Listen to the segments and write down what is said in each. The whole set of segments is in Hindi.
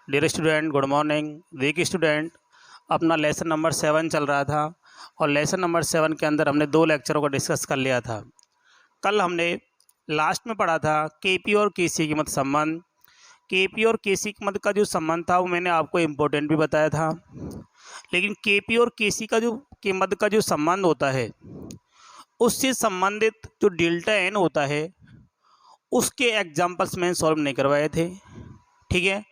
Dear student, good morning. देखिए स्टूडेंट, अपना लेसन नंबर 7 चल रहा था और लेसन नंबर 7 के अंदर हमने 2 लेक्चरों को डिस्कस कर लिया था। कल हमने लास्ट में पढ़ा था केपी और केसी की मध्य संबंध। केपी और केसी की मध्य का जो संबंध था वो मैंने आपको इम्पोर्टेंट भी बताया था, लेकिन केपी और केसी का जो के मध्य का जो संबंध होता है उससे संबंधित जो डेल्टा एन होता है उसके एग्जाम्पल्स मैंने सॉल्व नहीं करवाए थे। ठीक है,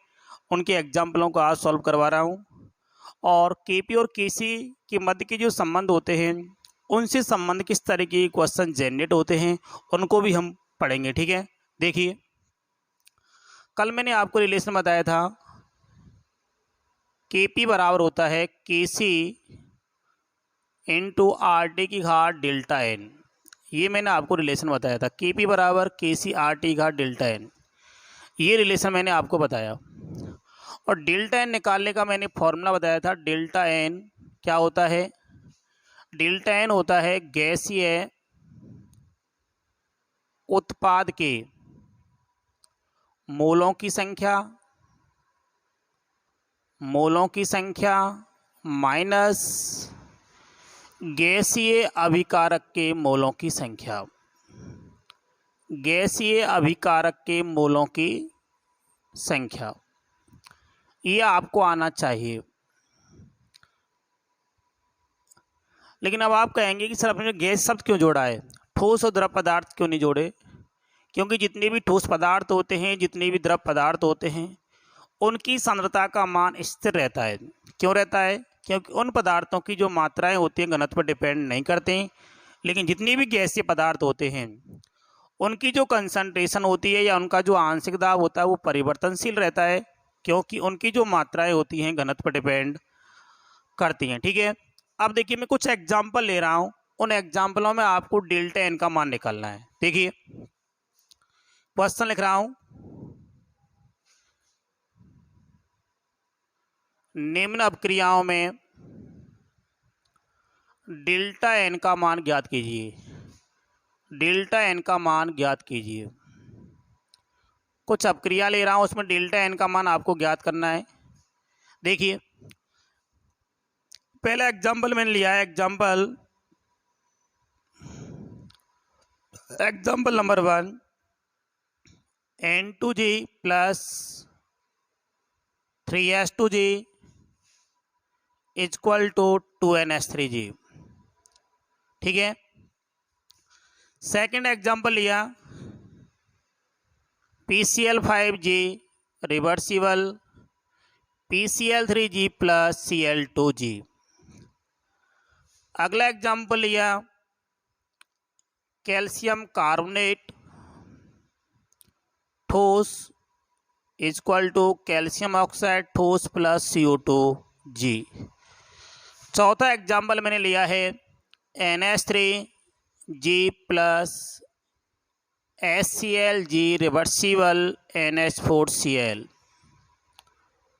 उनके एग्जाम्पलों को आज सॉल्व करवा रहा हूँ। और केपी और केसी के मध्य के जो संबंध होते हैं उनसे संबंध किस तरह के क्वेश्चन जनरेट होते हैं उनको भी हम पढ़ेंगे। ठीक है, देखिए कल मैंने आपको रिलेशन बताया था केपी बराबर होता है केसी इंटू आर टी की घात डेल्टा एन। ये मैंने आपको रिलेशन बताया था, केपी बराबर केसी आर टी की घात डेल्टा एन। ये रिलेशन मैंने आपको बताया। और डेल्टा एन निकालने का मैंने फॉर्मूला बताया था। डेल्टा एन क्या होता है? डेल्टा एन होता है गैसीय उत्पाद के मोलों की संख्या माइनस गैसीय अभिकारक के मोलों की संख्या। गैसीय अभिकारक के मोलों की संख्या ये आपको आना चाहिए। लेकिन अब आप कहेंगे कि सर आपने गैस शब्द क्यों जोड़ा है, ठोस और द्रव पदार्थ क्यों नहीं जोड़े? क्योंकि जितने भी ठोस पदार्थ होते हैं, जितने भी द्रव पदार्थ होते हैं, उनकी सांद्रता का मान स्थिर रहता है। क्यों रहता है? क्योंकि उन पदार्थों की जो मात्राएं होती हैं घनत्व पर डिपेंड नहीं करते हैं। लेकिन जितने भी गैसीय पदार्थ होते हैं उनकी जो कंसंट्रेशन होती है या उनका जो आंशिक दाब होता है वो परिवर्तनशील रहता है, क्योंकि उनकी जो मात्राएं होती हैं घनत्व पर डिपेंड करती हैं। ठीक है, अब देखिए मैं कुछ एग्जाम्पल ले रहा हूँ, उन एग्जाम्पलों में आपको डेल्टा एन का मान निकालना है। देखिए क्वेश्चन लिख रहा हूं, निम्न अपक्रियाओं में डेल्टा एन का मान ज्ञात कीजिए। डेल्टा एन का मान ज्ञात कीजिए। कुछ अपक्रिया ले रहा हूं, उसमें डेल्टा एन का मान आपको ज्ञात करना है। देखिए पहला एग्जाम्पल मैंने लिया है, example number 1, N2G plus 3S2G equal to 2NH3G। ठीक है, सेकंड एग्जाम्पल लिया PCl5G reversible PCl3G plus Cl2G। अगला एग्जाम्पल लिया कैल्शियम कार्बोनेट ठोस इक्वल टू कैल्शियम ऑक्साइड ठोस प्लस CO2G। चौथा एग्जाम्पल मैंने लिया है NH3G plus HClG reversible NH4Cl।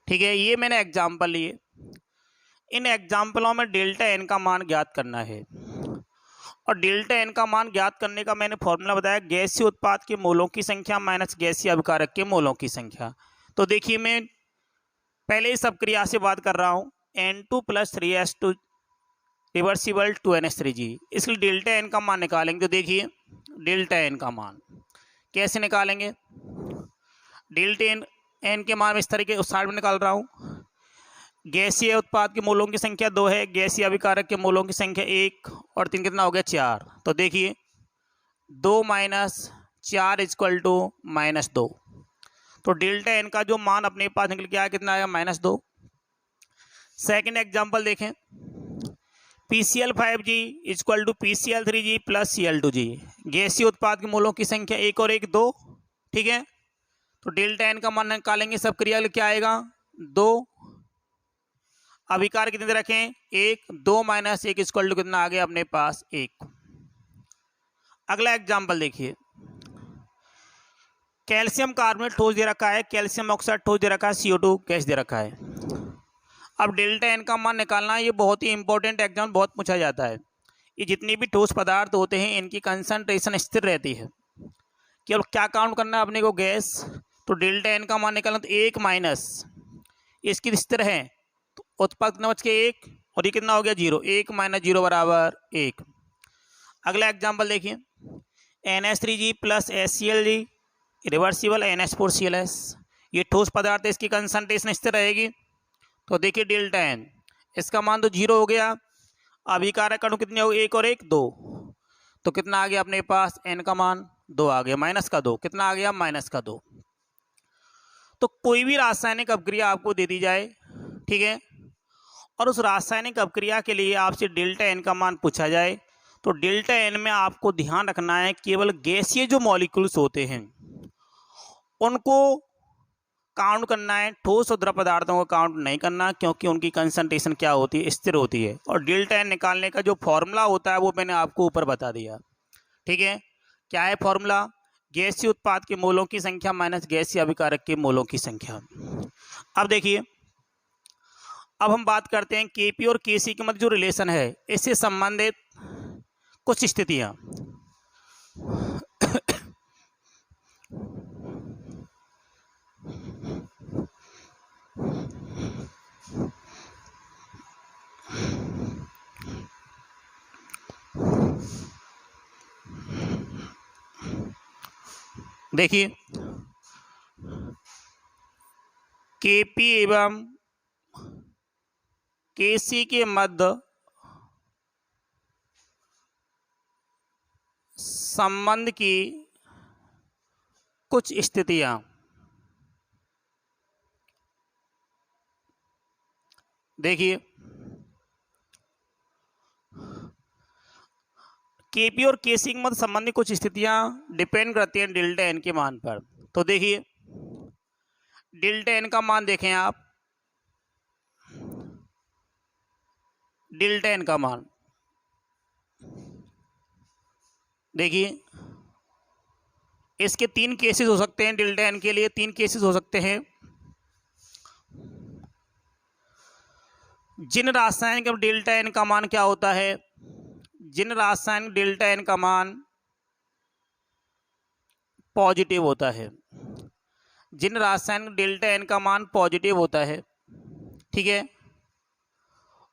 ठीक है, ये मैंने एग्जाम्पल लिए। इन एग्जाम्पलों में डेल्टा एन का मान ज्ञात करना है। और डेल्टा एन का मान ज्ञात करने का मैंने फॉर्मूला बताया, गैसीय उत्पाद के मोलों की संख्या माइनस गैसीय अभिकारक के मोलों की संख्या। तो देखिए मैं पहले इस अपक्रिया से बात कर रहा हूँ, N2 plus 3S2 reversible 2NH3G। इसलिए डेल्टा एन का मान निकालेंगे। तो देखिए डेल्टा एन का मान कैसे निकालेंगे? डेल्टा एन के मान इस तरीके उस साइड में निकाल रहा हूँ। गैसीय उत्पाद के मोलों की संख्या 2 है, गैसीय अभिकारक के मोलों की संख्या 1 और 3 कितना हो गया 4। तो देखिए 2 माइनस 4 इक्वल टू -2। तो डेल्टा एन का जो मान अपने पास निकल के आया कितना आया -2। सेकंड एग्जांपल देखें, PCl5G equal to PCl3G plus Cl2G। गैसीय उत्पाद के मोलों की संख्या 1 और 1 2। ठीक है, तो डेल्टा एन का मान निकालेंगे, सब क्रिया क्या आएगा 2। अभिकार कितने रखें 1, 2 माइनस 1 इक्वल टू कितना आ गया अपने पास 1। अगला एग्जाम्पल देखिए, कैल्शियम कार्बोनेट ठोस दे रखा है, कैल्शियम ऑक्साइड ठोस दे रखा है, CO2 गैस दे रखा है। अब डेल्टा एन का मान निकालना है, ये बहुत ही इंपॉर्टेंट एग्जाम बहुत पूछा जाता है। ये जितने भी ठोस पदार्थ होते हैं इनकी कंसंट्रेशन स्थिर रहती है, केवल क्या काउंट करना है अपने को गैस। तो डेल्टा एन का मान निकालना तो 1 माइनस इसकी इस तरह है, तो उत्पाद कितना बच के 1 और ये कितना हो गया 0, 1 - 0 बराबर 1। अगला एग्जाम्पल देखिए, NH3G plus HCl reversible NH4Cls, ये ठोस पदार्थ है, इसकी कंसंट्रेशन इस तरह रहेगी। तो देखिए डेल्टा एन, इसका मान तो 0 हो गया। अभिकारक अणु कितने हो गए, 1 और 1 2, तो कितना आ गया अपने पास, एन का मान 2 आ गया, माइनस का 2, कितना आ गया माइनस का 2। तो कोई भी रासायनिक अपक्रिया आपको दे दी जाए, ठीक है, और उस रासायनिक अपक्रिया के लिए आपसे डेल्टा एन का मान पूछा जाए, तो डेल्टा एन में आपको ध्यान रखना है केवल गैसीय जो मॉलिक्यूल्स होते हैं उनको काउंट करना है, ठोस और द्रव पदार्थों को काउंट नहीं करना, क्योंकि उनकी कंसंट्रेशन क्या होती है, स्थिर होती है। और डेल्टा एन निकालने का जो फॉर्मूला होता है वो मैंने आपको ऊपर बता दिया, ठीक है। क्या है फॉर्मूला, गैसीय उत्पाद के मोलों की संख्या माइनस गैसीय अभिकारक के मोलों की संख्या। अब देखिए, अब हम बात करते हैं केपी और केसी के मध्य जो रिलेशन है, इससे संबंधित कुछ स्थितियां। देखिए, केपी एवं केसी के मध्य संबंध की कुछ स्थितियां। देखिए, केपी और केसी के मध्य संबंध की कुछ स्थितियां डिपेंड करती हैं डेल्टा एन के मान पर। तो देखिए, डेल्टा एन का मान देखें आप, डेल्टा एन का मान देखिए, इसके 3 केसेस हो सकते हैं, डेल्टा एन के लिए 3 केसेस हो सकते हैं। जिन रासायनिक डेल्टा एन का मान क्या होता है, जिन रासायनिक डेल्टा एन का मान पॉजिटिव होता है, जिन रासायनिक डेल्टा एन का मान पॉजिटिव होता है, ठीक है,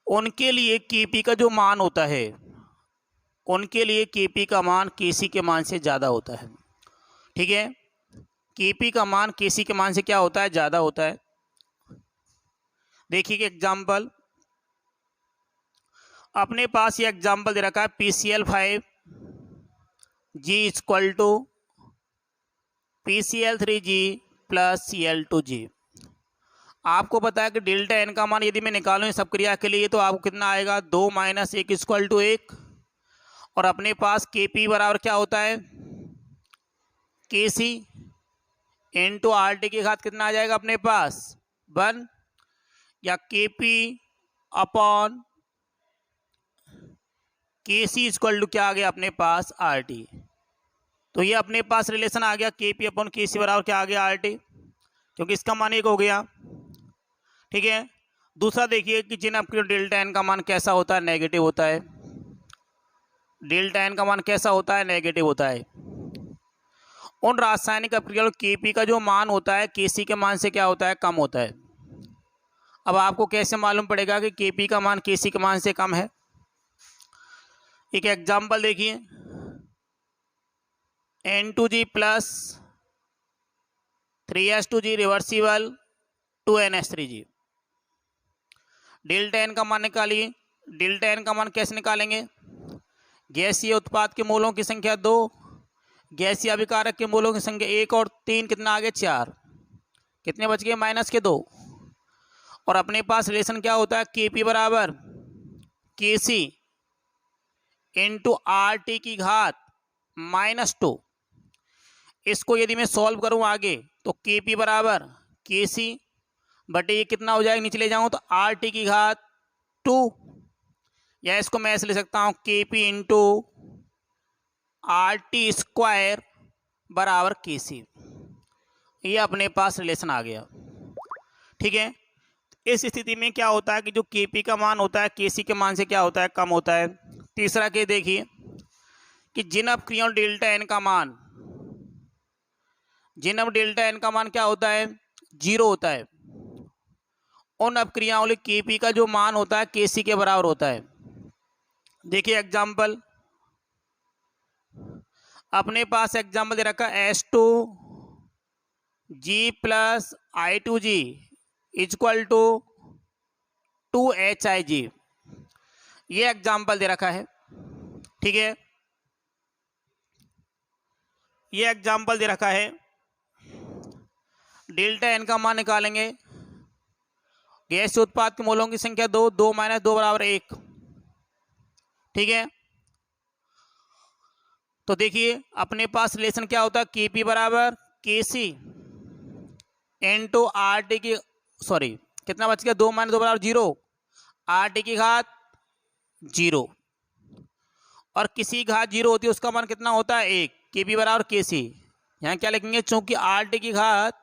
उनके लिए केपी का जो मान होता है, उनके लिए केपी का मान केसी के मान से ज़्यादा होता है, ठीक है। केपी का मान केसी के मान से क्या होता है, ज़्यादा होता है। देखिए एग्जाम्पल, अपने पास ये एग्जाम्पल दे रखा है, PCl5 G equal to PCl3G plus Cl2G। आपको पता है कि डेल्टा एन का मान यदि मैं निकालूं इस अपक्रिया के लिए, तो आपको कितना आएगा, 2 - 1 इक्वल टू 1। और अपने पास केपी बराबर क्या होता है, केसी इंटू आर टी की घात कितना आ जाएगा अपने पास 1, या KP upon KC equal to क्या आ गया अपने पास आर टी। तो ये अपने पास रिलेशन आ गया, केपी अपॉन केसी बराबर क्या आ गया आर टी, क्योंकि इसका मान 1 हो गया, ठीक है। दूसरा देखिए कि जिन अपक्रिया डेल्टा एन का मान कैसा होता है, नेगेटिव होता है। डेल्टा एन का मान कैसा होता है, नेगेटिव होता है। उन रासायनिक अपक्रिया केपी का जो मान होता है केसी के मान से क्या होता है, कम होता है। अब आपको कैसे मालूम पड़ेगा कि केपी का मान केसी के मान से कम है। एक एग्जाम्पल देखिए, N2G plus 3H2G reversible 2NH3G। Delta N का मान निकालिए। डेल्टा एन का मान कैसे निकालेंगे, गैसीय उत्पाद के मोलों की संख्या 2, गैसीय अभिकारक के मोलों की संख्या 1 और 3, कितना आ गया 4, कितने बच गए माइनस के 2। और अपने पास रिलेशन क्या होता है, केपी बराबर केसी इंटू आर टी की घात -2। इसको यदि मैं सॉल्व करूं आगे, तो केपी बराबर केसी बटे ये कितना हो जाएगा, नीचे ले जाऊं तो आर टी की घात 2, या इसको मैं ऐसे ले सकता हूं, KP into R T square बराबर केसी। ये अपने पास रिलेशन आ गया, ठीक है। इस स्थिति में क्या होता है कि जो केपी का मान होता है केसी के मान से क्या होता है, कम होता है। तीसरा केस देखिए कि जिन अपक्रियाओं डेल्टा एन का मान, जिन अब डेल्टा एन का मान क्या होता है, 0 होता है, उन अपक्रियाओं के Kp का जो मान होता है Kc के बराबर होता है। देखिए एग्जाम्पल, अपने पास एग्जाम्पल दे रखा है H2G plus I2G equal to 2HIG। ये एग्जाम्पल दे रखा है, ठीक है, ये एग्जाम्पल दे रखा है। डेल्टा एन का मान निकालेंगे। गैस उत्पाद के मोलों की संख्या 2, 2 माइनस 2 बराबर 1, ठीक है। तो देखिए अपने पास रिलेशन क्या होता है, Kp बराबर Kc इनटू आर टी की, सॉरी कितना बच गया, 2 माइनस 2 बराबर 0, आर टी की घात 0, और किसी घात 0 होती है उसका मान कितना होता है 1। Kp बराबर Kc, यहाँ क्या लिखेंगे, चूंकि आर टी की घात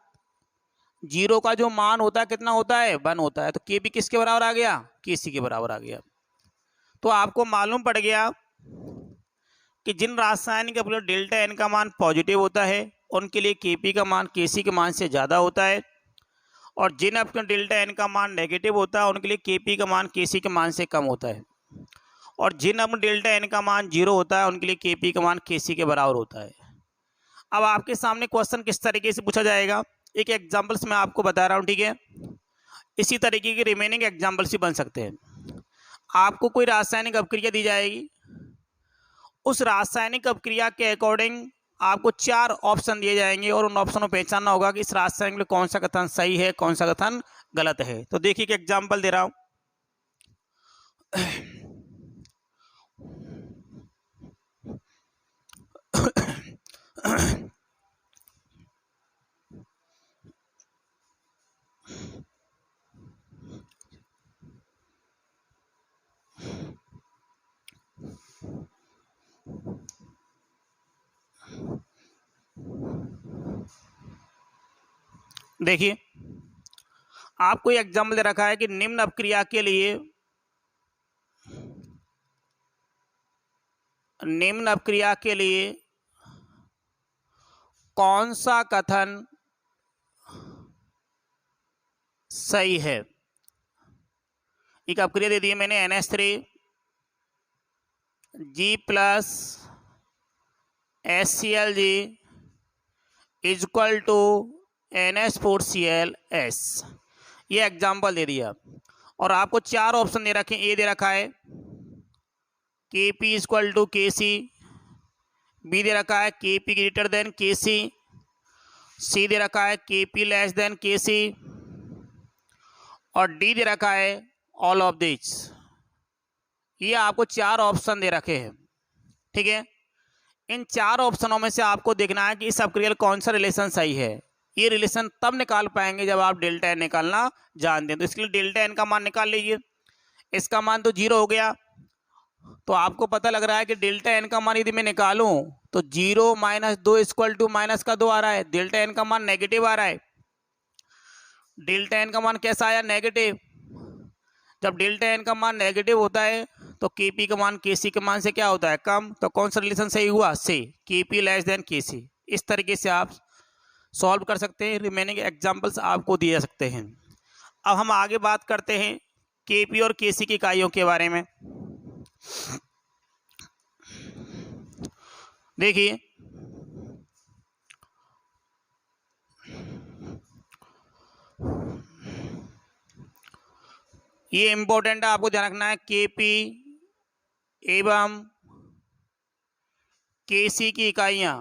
0 का जो मान होता है कितना होता है 1 होता है, तो Kp किसके बराबर आ गया, Kc के बराबर आ गया। तो आपको मालूम पड़ गया कि जिन रासायनिक अपक्रिया डेल्टा एन का मान पॉजिटिव होता है उनके लिए Kp का मान Kc के मान से ज़्यादा होता है, और जिन अपक्रिया डेल्टा एन का मान नेगेटिव होता है उनके लिए Kp का मान Kc के मान से कम होता है, और जिन अपक्रिया डेल्टा एन का मान 0 होता है उनके लिए Kp का मान Kc के बराबर होता है। अब आपके सामने क्वेश्चन किस तरीके से पूछा जाएगा, एक एग्जाम्पल्स मैं आपको बता रहा हूँ, ठीक है। इसी तरीके के रिमेनिंग एग्जाम्पल्स भी बन सकते हैं। आपको कोई रासायनिक अपक्रिया दी जाएगी, उस रासायनिक अपक्रिया के अकॉर्डिंग आपको 4 ऑप्शन दिए जाएंगे, और उन ऑप्शन को पहचानना होगा कि इस रासायनिक में कौन सा कथन सही है, कौन सा कथन गलत है। तो देखिए कि एग्जाम्पल दे रहा हूं। देखिए आपको एग्जाम्पल दे रखा है कि निम्न अपक्रिया के लिए, निम्न अपक्रिया के लिए कौन सा कथन सही है। एक अपक्रिया दे दी है मैंने NH3 G plus HClG equal to NH4Cl(S), ये एग्जाम्पल दे दिया, और आपको 4 ऑप्शन दे रखे हैं। ए दे रखा है Kp equal to Kc, B दे रखा है Kp greater than Kc, C दे रखा है Kp लेस देन Kc, और डी दे रखा है ऑल ऑफ दिस। ये आपको 4 ऑप्शन दे रखे हैं, ठीक है। इन 4 ऑप्शनों में से आपको देखना है कि इस अपक्रिया कौन सा रिलेशन सही है। ये रिलेशन तब निकाल पाएंगे जब आप डेल्टा एन निकालना जानते हैं। तो इसके लिए डेल्टा एन का मान निकाल लीजिए। इसका मान तो 0 हो गया, तो आपको पता लग रहा है कि डेल्टा एन का मान यदि मैं निकालूं तो 0 माइनस 2 इक्वल टू माइनस का 2 आ रहा है। डेल्टा एन का मान नेगेटिव आ रहा है। डेल्टा एन का मान कैसा आया, नेगेटिव। जब डेल्टा एन का मान नेगेटिव होता है तो Kp का मान Kc के मान से क्या होता है, कम। तो कौन सा रिलेशन सही हुआ, से, Kp लेस देन Kc। इस तरीके से आप सॉल्व कर सकते हैं। रिमेनिंग एग्जांपल्स आपको दिए जा सकते हैं। अब हम आगे बात करते हैं Kp और Kc की इकाइयों के बारे में। देखिए ये इंपॉर्टेंट है, आपको ध्यान रखना है। Kp एवं Kc की इकाइयां,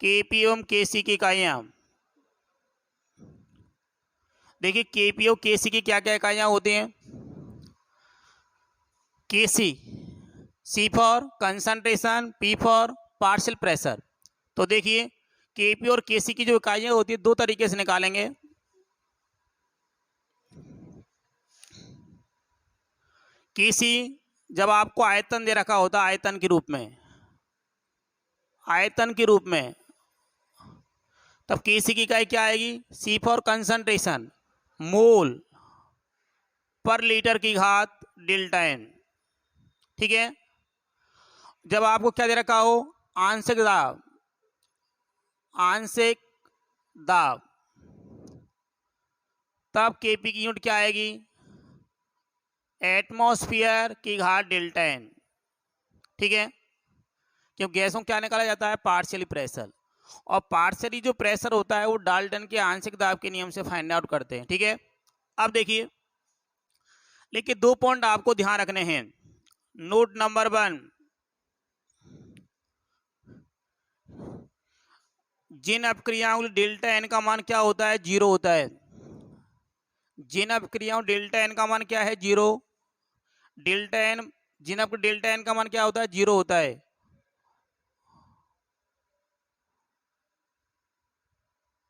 Kp एवं Kc की इकाइयां। देखिए Kp और Kc की क्या क्या इकाइयां होती हैं। Kc, C for concentration, P for partial pressure. तो देखिए Kp और Kc की जो इकाइयां होती है 2 तरीके से निकालेंगे। Kc जब आपको आयतन दे रखा होता है, आयतन के रूप में, आयतन के रूप में, तब Kc की इकाई क्या आएगी, C फॉर कंसंट्रेशन, मोल पर लीटर की घात डेल्टा एन, ठीक है। जब आपको क्या दे रखा हो, आंशिक दाब, आंशिक दाब, तब केपी की यूनिट क्या आएगी, एटमॉस्फेयर की घात डेल्टा एन। ठीक है, क्यों गैसों को क्या निकाला जाता है, पार्शियली प्रेशर, और पार्शियली जो प्रेशर होता है वो डाल्टन के आंशिक दाब के नियम से फाइंड आउट करते हैं। ठीक है, अब देखिए, लेकिन 2 पॉइंट आपको ध्यान रखने हैं। नोट नंबर 1, जिन अपक्रियाओं डेल्टा एन का मान क्या होता है, 0 होता है। जिन अपक्रियाओं डेल्टा एन का मान क्या है, 0। डेल्टा एन, जिन अप डेल्टा एन का मान क्या होता है, 0 होता है।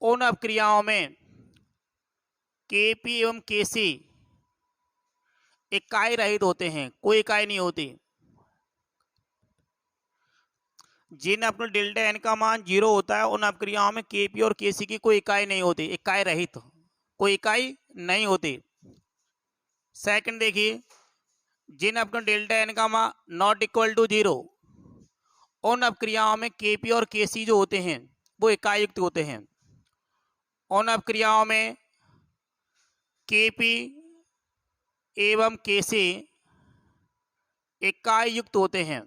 उन अपक्रियाओं में केपी एवं केसी इकाई रहित होते हैं, कोई इकाई नहीं होती। जिन अपने डेल्टा एन का मान 0 होता है उन अपक्रियाओं में केपी और केसी की कोई इकाई नहीं होती, इकाई रहित, कोई इकाई नहीं होती। सेकंड देखिए, जिन अपने डेल्टा एन का मान नॉट इक्वल टू 0, उन अपक्रियाओं में केपी और केसी जो होते हैं वो इकाई युक्त होते हैं। उन अपक्रियाओं में केपी एवं केसी इकाई युक्त होते हैं।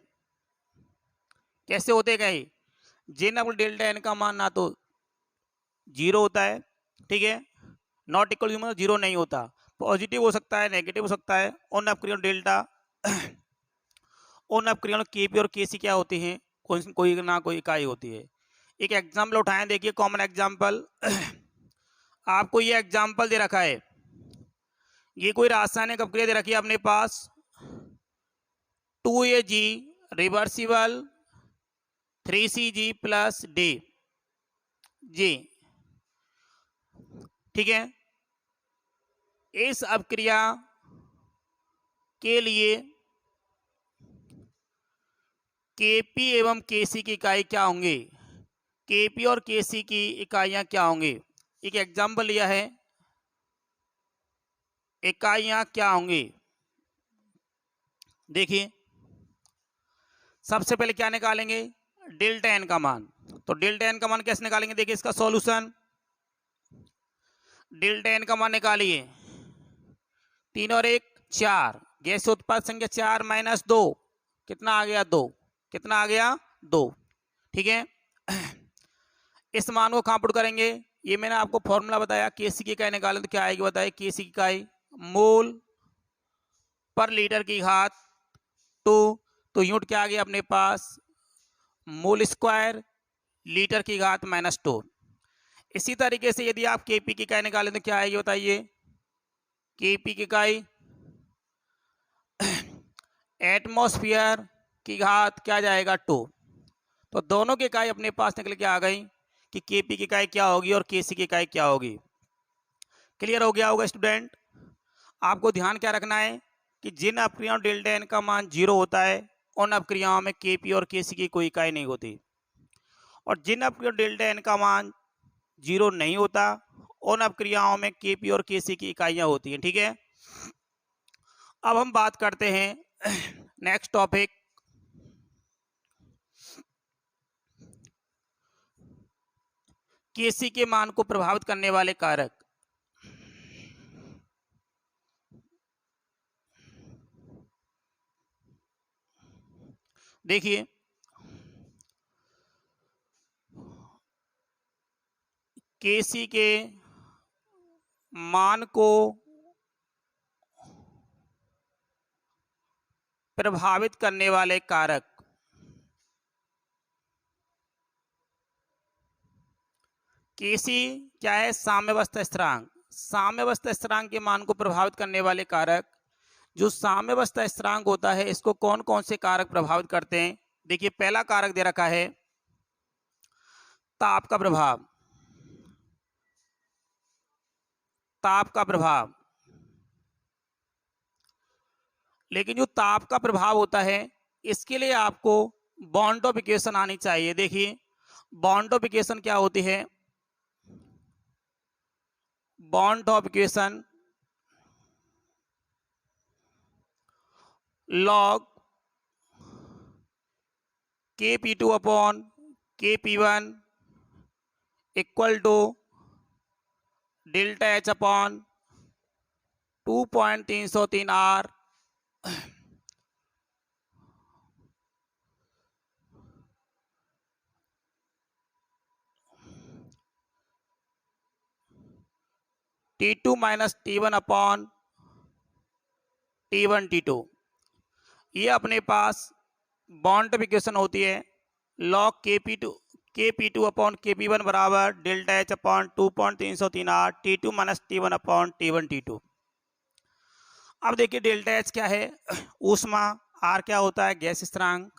कैसे होते गए, जिन अपने डेल्टा एन का मान ना तो 0 होता है, ठीक है, नॉट इक्वल टू मतलब 0 नहीं होता, पॉजिटिव हो सकता है, नेगेटिव हो सकता है। उन अपक्रियाओं डेल्टा उन अपक्रियाओं केपी और केसी क्या होती हैं, कोई ना कोई इकाई होती है। एक एग्जाम्पल उठाएं, देखिए कॉमन एग्जाम्पल आपको ये एग्जाम्पल दे रखा है, ये कोई रासायनिक अपक्रिया दे रखी है अपने पास, 2Ag reversible 3Cg plus D G. ठीक है, इस अपक्रिया के लिए केपी एवं केसी की इकाई क्या होंगे, केपी और केसी की इकाइयां क्या होंगे। एक एग्जाम्पल लिया है, इकाइयां क्या होंगी, देखिए सबसे पहले क्या निकालेंगे, डेल्टा एन का मान। तो डेल्टा एन का मान कैसे निकालेंगे, देखिए इसका सॉल्यूशन, डेल्टा एन का मान निकालिए, 3 और 1 4, गैस उत्पाद संख्या 4 माइनस 2 कितना आ गया, 2, कितना आ गया, 2। ठीक है, इस मान को कहां पुट करेंगे, ये मैंने आपको फॉर्मूला बताया, केसी की इकाई निकालें तो क्या आएगी बताइए, केसी की इकाई मोल पर लीटर की घात 2, तो यूनिट क्या आ गया अपने पास, मोल स्क्वायर लीटर की घात -2। इसी तरीके से यदि आप केपी की इकाई निकालें तो क्या आएगी बताइए, केपी की इकाई एटमॉस्फेयर की घात क्या जाएगा, 2। तो दोनों की इकाई अपने पास निकल के आ गई कि केपी की इकाई क्या होगी और केसी की इकाई क्या होगी। क्लियर हो गया होगा स्टूडेंट। आपको ध्यान क्या रखना है कि जिन अपक्रियाओं डेल्टा एन का मान 0 होता है उन अपक्रियाओं में केपी और केसी की कोई इकाई नहीं होती, और जिन अपक्रियाओं डेल्टा एन का मान 0 नहीं होता उन अपक्रियाओं में केपी और केसी की इकाइयां होती हैं। ठीक है, अब हम बात करते हैं नेक्स्ट टॉपिक, केसी के मान को प्रभावित करने वाले कारक। देखिए केसी के मान को प्रभावित करने वाले कारक, केसी क्या है, साम्यावस्था स्थिरांक। साम्यावस्था स्थिरांक के मान को प्रभावित करने वाले कारक, जो साम्यावस्था स्थिरांक होता है इसको कौन कौन से कारक प्रभावित करते हैं। देखिए पहला कारक दे रखा है ताप का प्रभाव, ताप का प्रभाव। लेकिन जो ताप का प्रभाव होता है इसके लिए आपको बॉन्ड ऑफ इक्वेशन आनी चाहिए। देखिए बॉन्ड ऑफ इक्वेशन क्या होती है, bond of equation log Kp2 upon Kp1 equal to delta H upon 2.303 R T2 minus T1 upon T1 T2, ये अपने पास बॉन्ड इक्वेशन होती है लॉग Kp2 अपॉन Kp1 बराबर delta H upon 2.303 R T2 minus T1 upon T1 T2। अब देखिए डेल्टा H क्या है, ऊष्मा, R क्या होता है गैस स्थिरांक,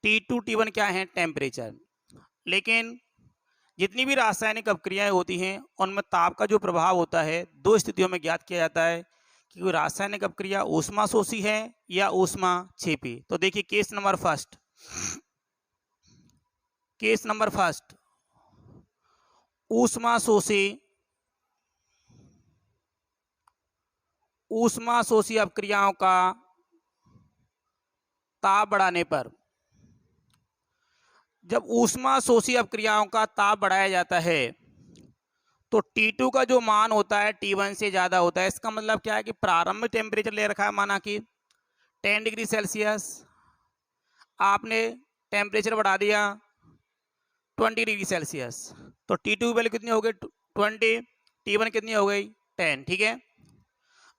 T2 T1 क्या है टेम्परेचर। लेकिन जितनी भी रासायनिक अपक्रियाएं होती हैं उनमें ताप का जो प्रभाव होता है दो स्थितियों में ज्ञात किया जाता है कि कोई रासायनिक अपक्रिया ऊष्मा शोषी है या ऊष्मा छेपी। तो देखिए केस नंबर फर्स्ट, ऊष्मा शोषी अपक्रियाओं का ताप बढ़ाने पर, जब ऊष्मा शोषी अपक्रियाओं का ताप बढ़ाया जाता है तो T2 का जो मान होता है T1 से ज़्यादा होता है। इसका मतलब क्या है कि प्रारंभिक टेम्परेचर ले रखा है माना कि 10 डिग्री सेल्सियस, आपने टेम्परेचर बढ़ा दिया 20 डिग्री सेल्सियस, तो T2 की वैल्यू कितनी हो गई 20, T1 कितनी हो गई 10। ठीक है,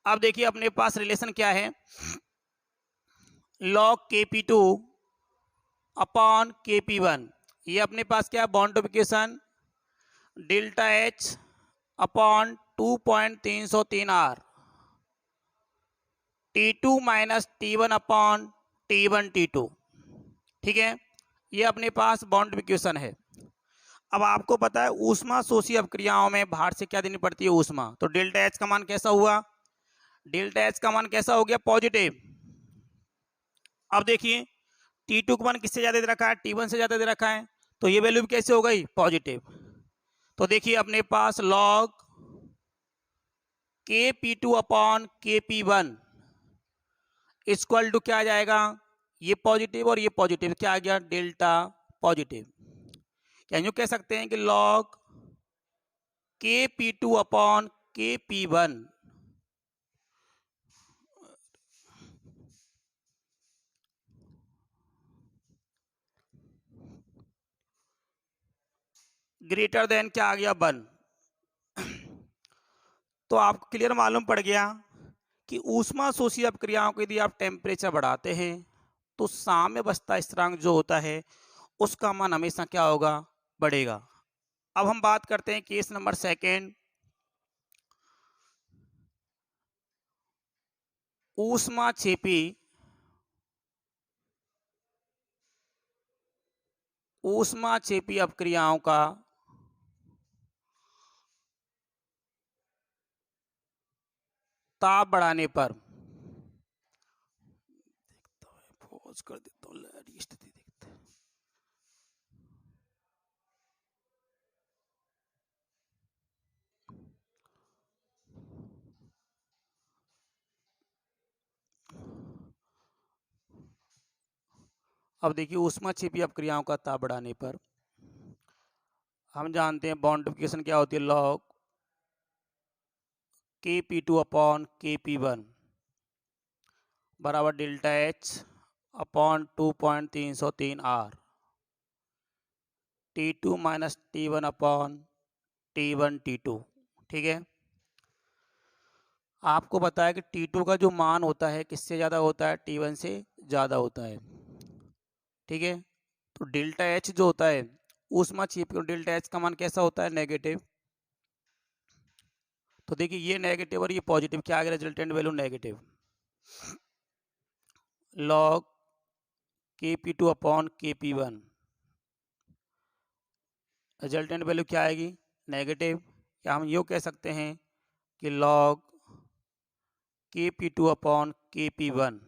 अब देखिए अपने पास रिलेशन क्या है, लॉग Kp2 अपॉन Kp1, ये अपने पास क्या है bond equation delta H upon 2.303 R T2 minus T1 upon T1 T2। ठीक है, ये अपने पास बॉन्ड इक्वेशन है। अब आपको पता है ऊष्मा शोषी अपक्रियाओं में बाहर से क्या देनी पड़ती है ऊष्मा, तो डेल्टा H का मान कैसा हुआ, डेल्टा H का मान कैसा हो गया पॉजिटिव। अब देखिए T2 का मान किससे ज्यादा दे रखा है, T1 से ज्यादा दे रखा है, तो ये वैल्यू कैसे हो गई पॉजिटिव। तो देखिए अपने पास log Kp2 upon Kp1 equal to क्या आ जाएगा, ये पॉजिटिव और ये पॉजिटिव क्या आ गया डेल्टा पॉजिटिव। क्या यूं कह सकते हैं कि log Kp2 upon Kp1 greater than क्या आ गया 1। तो आपको क्लियर मालूम पड़ गया कि ऊष्मा शोषी अपक्रियाओं को यदि आप टेम्परेचर बढ़ाते हैं तो साम्यावस्था स्थिरांक जो होता है उसका मान हमेशा क्या होगा बढ़ेगा। अब हम बात करते हैं केस नंबर सेकेंड, ऊष्मा छेपी अपक्रियाओं का ताप बढ़ाने पर, पॉज कर देता हूं स्थिति देखते हैं। अब देखिए ऊष्मा छेपी अपक्रियाओं का ताप बढ़ाने पर हम जानते हैं बॉन्ड इक्वेशन क्या होती है, लॉग Kp2 अपॉन Kp1 बराबर delta H upon 2.303 R T2 minus T1 upon T1 T2। ठीक है, आपको पता है कि T2 का जो मान होता है किससे ज़्यादा होता है, T1 से ज़्यादा होता है। ठीक है, तो डेल्टा H जो होता है ऊष्मा छेपी, डेल्टा H का मान कैसा होता है नेगेटिव। तो देखिए ये नेगेटिव और ये पॉजिटिव क्या आ गया resultant value negative, log Kp2 upon Kp1 resultant value क्या आएगी नेगेटिव, या हम यूँ कह सकते हैं कि log Kp2 upon Kp1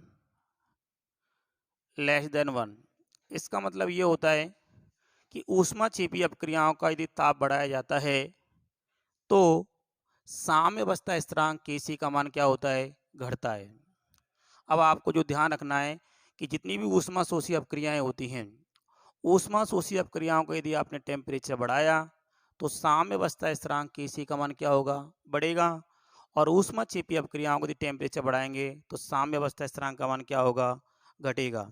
less than 1। इसका मतलब ये होता है कि ऊष्मा छेपी अपक्रियाओं का यदि ताप बढ़ाया जाता है तो साम्यावस्था स्थिरांक Kc का मान क्या होता है घटता है। अब आपको जो ध्यान रखना है कि जितनी भी ऊष्मा शोषी अपक्रियाएं होती हैं, ऊष्मा शोषी अपक्रियाओं को यदि आपने टेम्परेचर बढ़ाया तो साम्यावस्था स्थिरांक Kc का मान क्या होगा बढ़ेगा, और ऊष्माक्षेपी अपक्रियाओं को यदि टेम्परेचर बढ़ाएंगे तो साम्य अवस्था स्थिरांक का मान क्या होगा, घटेगा।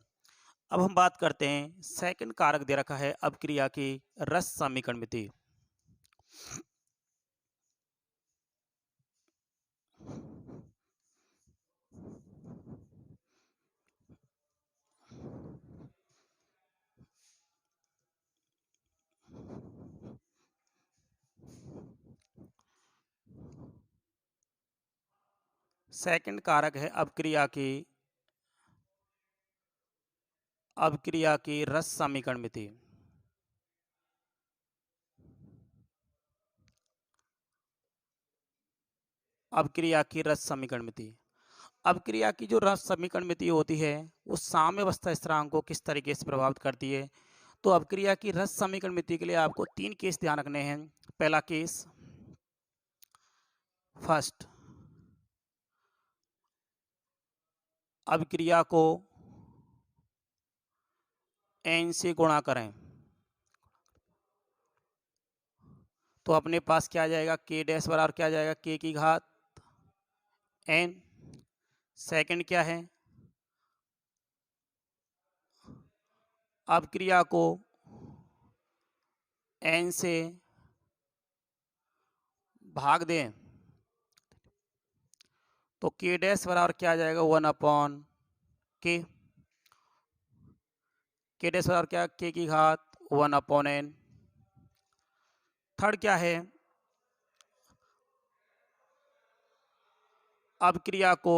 अब हम बात करते हैं सेकंड कारक दे रखा है अपक्रिया की रस समीकरणमिति। सेकंड कारक है अपक्रिया की रस समीकरणमिति। अपक्रिया की रस समीकरणमिति। अपक्रिया की जो रस समीकरणमिति होती है वो साम्य अवस्था स्थिरांक को किस तरीके से प्रभावित करती है। तो अपक्रिया की रस समीकरणमिति के लिए आपको 3 केस ध्यान रखने हैं। पहला केस, फर्स्ट, अपक्रिया को n से गुणा करें तो अपने पास क्या आ जाएगा, k डैश बराबर क्या आ जाएगा, k की घात n। सेकंड क्या है, अपक्रिया को n से भाग दें तो k डैश बराबर क्या आ जाएगा, 1/k। k डैश बराबर क्या, k की घात 1/n। थर्ड क्या है, अपक्रिया को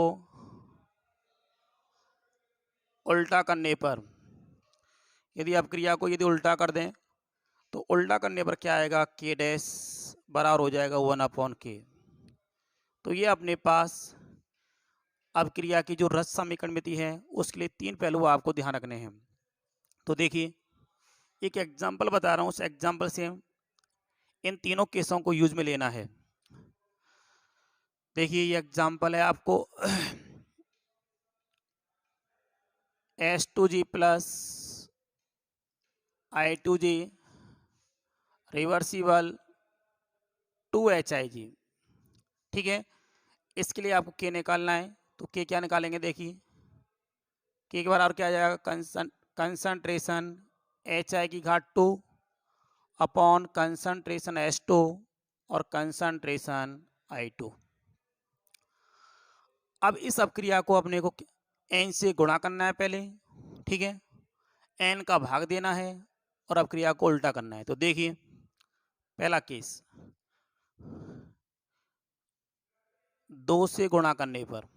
उल्टा करने पर, यदि अपक्रिया को यदि उल्टा कर दें तो उल्टा करने पर क्या आएगा, k डैश बराबर हो जाएगा 1/k। तो ये अपने पास अपक्रिया की जो रस समीकरणमिति है उसके लिए 3 पहलू आपको ध्यान रखने हैं। तो देखिए एक एग्जाम्पल बता रहा हूँ, उस एग्जाम्पल से इन तीनों केसों को यूज में लेना है। देखिए ये एग्जाम्पल है आपको H2G plus I2G reversible 2HIG। ठीक है, इसके लिए आपको K निकालना है। तो K क्या निकालेंगे, देखिए K के बराबर क्या आ जाएगा, कंसंट्रेशन HI की घात 2 अपॉन कंसंट्रेशन H2 और कंसंट्रेशन I2। अब इस अपक्रिया को अपने को n से गुणा करना है पहले, ठीक है, n का भाग देना है और अपक्रिया को उल्टा करना है। तो देखिए पहला केस, 2 से गुणा करने पर,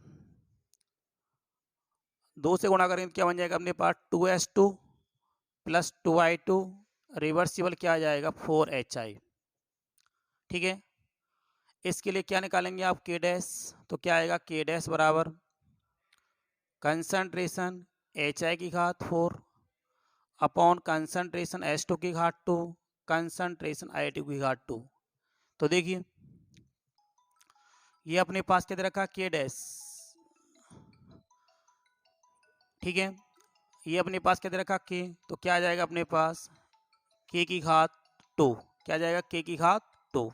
2 से गुणा करेंगे तो क्या बन जाएगा अपने पास, 2H2 प्लस 2I2 रिवर्सिबल क्या आ जाएगा, 4HI। ठीक है, इसके लिए क्या निकालेंगे आप, K डैश। तो क्या आएगा, K डैश बराबर कंसंट्रेशन HI की घात 4 अपॉन कंसंट्रेशन H2 की घात 2 कंसंट्रेशन I2 की घात 2। तो देखिए ये अपने पास क्या दे रखा, K डैश। ठीक है, ये अपने पास क्या दे रखा, K। तो क्या आ जाएगा अपने पास, K की घात 2, क्या आ जाएगा, K की घात 2।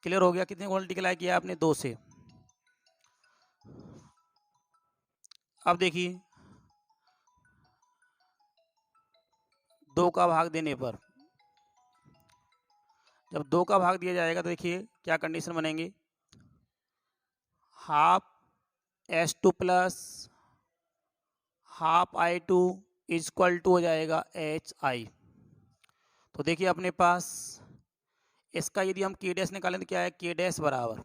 क्लियर हो गया, कितने को मल्टीप्लाई किया आपने, 2 से। अब देखिए 2 का भाग देने पर, जब 2 का भाग दिया जाएगा तो देखिए क्या कंडीशन बनेंगी, half H2 plus half I2 equal to हो जाएगा HI। तो देखिए अपने पास इसका यदि हम K डैश निकालें तो क्या है, K डैश बराबर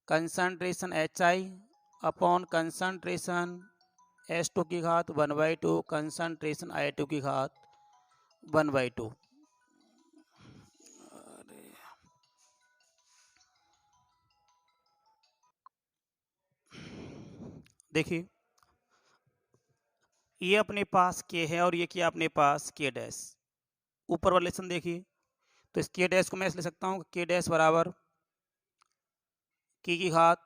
concentration HI upon concentration H2 की घात 1/2 कंसंट्रेशन I2 की घात 1/2। देखिए ये अपने पास K है और ये क्या अपने पास K डैश। ऊपर वाला लेसन देखिए, तो इस K डैश को मैं ऐसे ले सकता हूँ, K डैश बराबर K की घात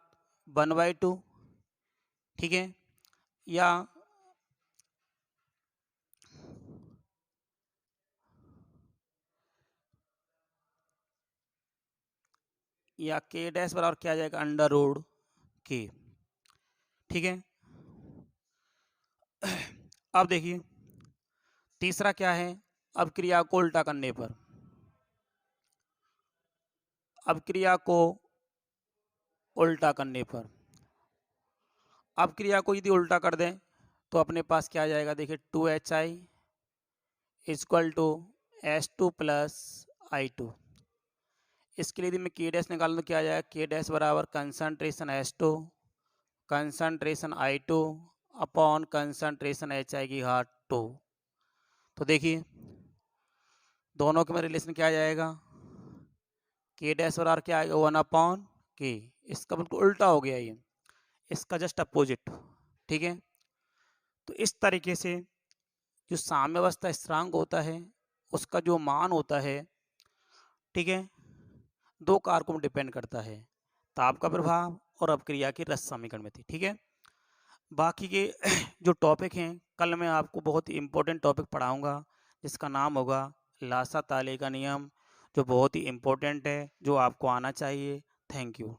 1/2। ठीक है, या या के डैश बराबर क्या आ जाएगा, अंडर रूट के। ठीक है, अब देखिए तीसरा क्या है, अब क्रिया को उल्टा करने पर, अब क्रिया को उल्टा करने पर, अब क्रिया को यदि उल्टा कर दें तो अपने पास क्या आ जाएगा, देखिए 2HI equal to S2 plus I2। इसके लिए यदि मैं के डैश निकालूँ तो क्या आ जाएगा, के डैश बराबर concentration S2 concentration I2 upon concentration HI की घात 2। तो देखिए दोनों के में रिलेशन क्या आ जाएगा, के डैश बराबर क्या आएगा, 1 अपॉन के। इसका बिल्कुल उल्टा हो गया ये, इसका जस्ट अपोजिट। ठीक है, तो इस तरीके से जो साम्यावस्था स्थिरांक होता है उसका जो मान होता है, ठीक है, दो कारकों पर डिपेंड करता है, ताप का प्रभाव और अपक्रिया की रस समीकरण में थी। ठीक है, बाकी के जो टॉपिक हैं कल मैं आपको बहुत ही इम्पोर्टेंट टॉपिक पढ़ाऊंगा जिसका नाम होगा लासा ताले का नियम, जो बहुत ही इम्पोर्टेंट है, जो आपको आना चाहिए। Thank you.